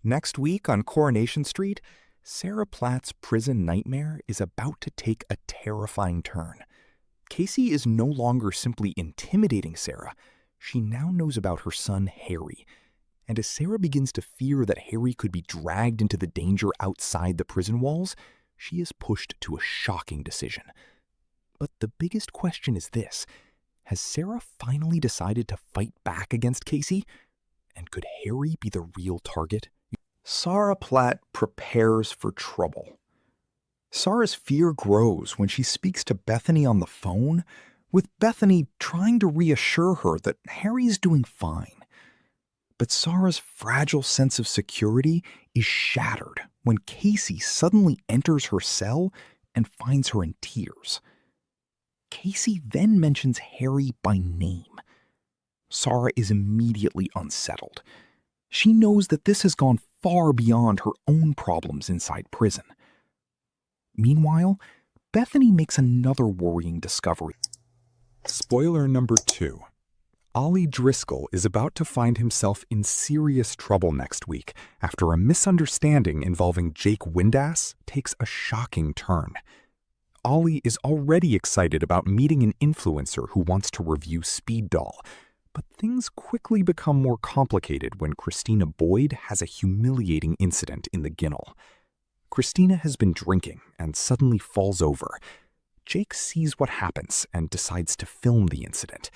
Next week on Coronation Street, Sarah Platt's prison nightmare is about to take a terrifying turn. Kacey is no longer simply intimidating Sarah. She now knows about her son, Harry. And as Sarah begins to fear that Harry could be dragged into the danger outside the prison walls, she is pushed to a shocking decision. But the biggest question is this: has Sarah finally decided to fight back against Kacey? And could Harry be the real target? Sarah Platt prepares for trouble. Sarah's fear grows when she speaks to Bethany on the phone, with Bethany trying to reassure her that Harry's doing fine. But Sarah's fragile sense of security is shattered when Kacey suddenly enters her cell and finds her in tears. Kacey then mentions Harry by name. Sarah is immediately unsettled. She knows that this has gone far beyond her own problems inside prison. Meanwhile, Bethany makes another worrying discovery. Spoiler number 2. Ollie Driscoll is about to find himself in serious trouble next week after a misunderstanding involving Jake Windass takes a shocking turn. Ollie is already excited about meeting an influencer who wants to review Speed Doll, but things quickly become more complicated when Christina Boyd has a humiliating incident in the Ginnel. Christina has been drinking and suddenly falls over. Jake sees what happens and decides to film the incident.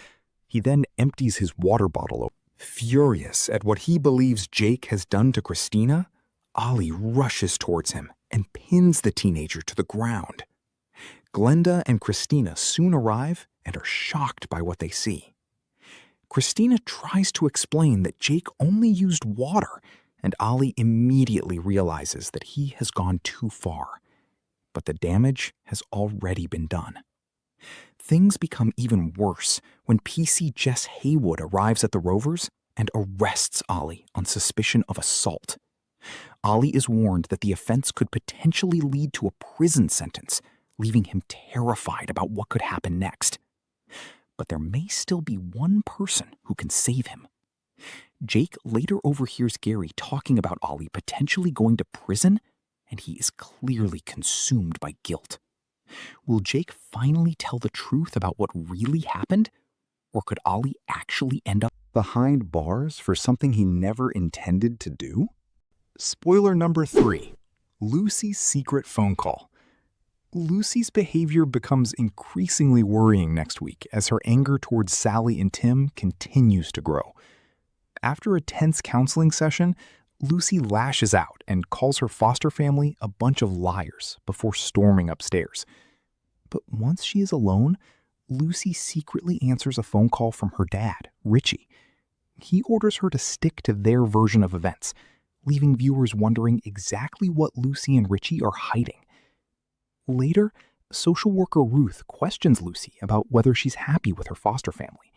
He then empties his water bottle. Furious at what he believes Jake has done to Christina, Ollie rushes towards him and pins the teenager to the ground. Glenda and Christina soon arrive and are shocked by what they see. Christina tries to explain that Jake only used water, and Ollie immediately realizes that he has gone too far. But the damage has already been done. Things become even worse when PC Jess Haywood arrives at the Rovers and arrests Ollie on suspicion of assault. Ollie is warned that the offense could potentially lead to a prison sentence, leaving him terrified about what could happen next. But there may still be one person who can save him. Jake later overhears Gary talking about Ollie potentially going to prison, and he is clearly consumed by guilt. Will Jake finally tell the truth about what really happened? Or could Ollie actually end up behind bars for something he never intended to do? Spoiler number 3. Lucy's secret phone call. Lucy's behavior becomes increasingly worrying next week as her anger towards Sally and Tim continues to grow. After a tense counseling session, Lucy lashes out and calls her foster family a bunch of liars before storming upstairs. But once she is alone, Lucy secretly answers a phone call from her dad, Richie. He orders her to stick to their version of events, leaving viewers wondering exactly what Lucy and Richie are hiding. Later, social worker Ruth questions Lucy about whether she's happy with her foster family.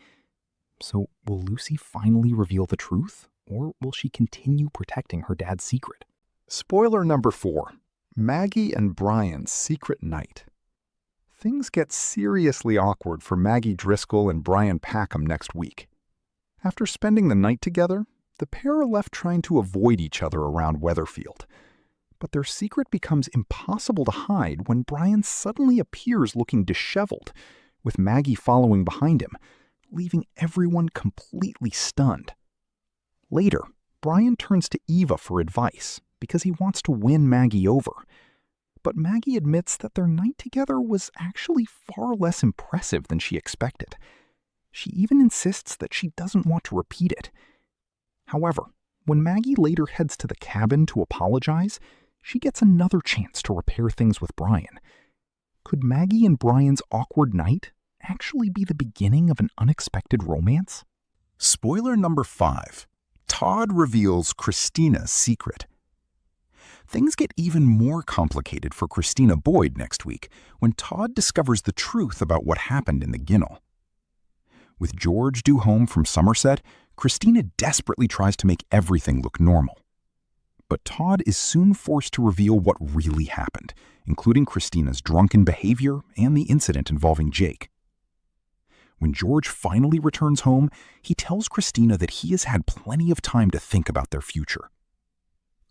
So will Lucy finally reveal the truth, or will she continue protecting her dad's secret? Spoiler number 4. Maggie and Brian's secret night. Things get seriously awkward for Maggie Driscoll and Brian Packham next week. After spending the night together, the pair are left trying to avoid each other around Weatherfield. But their secret becomes impossible to hide when Brian suddenly appears looking disheveled, with Maggie following behind him, leaving everyone completely stunned. Later, Brian turns to Eva for advice because he wants to win Maggie over. But Maggie admits that their night together was actually far less impressive than she expected. She even insists that she doesn't want to repeat it. However, when Maggie later heads to the cabin to apologize, she gets another chance to repair things with Brian. Could Maggie and Brian's awkward night actually be the beginning of an unexpected romance? Spoiler number 5. Todd reveals Christina's secret. Things get even more complicated for Christina Boyd next week when Todd discovers the truth about what happened in the Ginnel. With George due home from Somerset, Christina desperately tries to make everything look normal. But Todd is soon forced to reveal what really happened, including Christina's drunken behavior and the incident involving Jake. When George finally returns home, he tells Christina that he has had plenty of time to think about their future.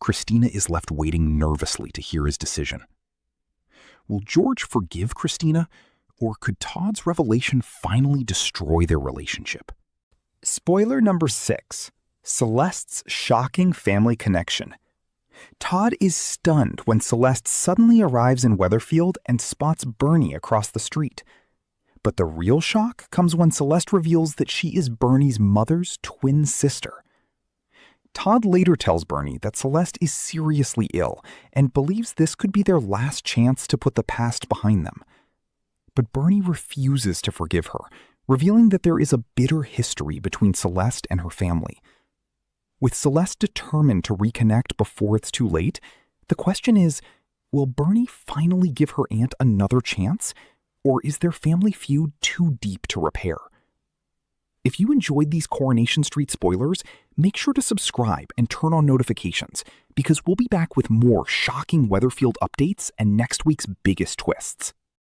Christina is left waiting nervously to hear his decision. Will George forgive Christina, or could Todd's revelation finally destroy their relationship? Spoiler number 6. Celeste's shocking family connection. Todd is stunned when Celeste suddenly arrives in Weatherfield and spots Bernie across the street. But the real shock comes when Celeste reveals that she is Bernie's mother's twin sister. Todd later tells Bernie that Celeste is seriously ill and believes this could be their last chance to put the past behind them. But Bernie refuses to forgive her, revealing that there is a bitter history between Celeste and her family. With Celeste determined to reconnect before it's too late, the question is, will Bernie finally give her aunt another chance, or is their family feud too deep to repair? If you enjoyed these Coronation Street spoilers, make sure to subscribe and turn on notifications, because we'll be back with more shocking Weatherfield updates and next week's biggest twists.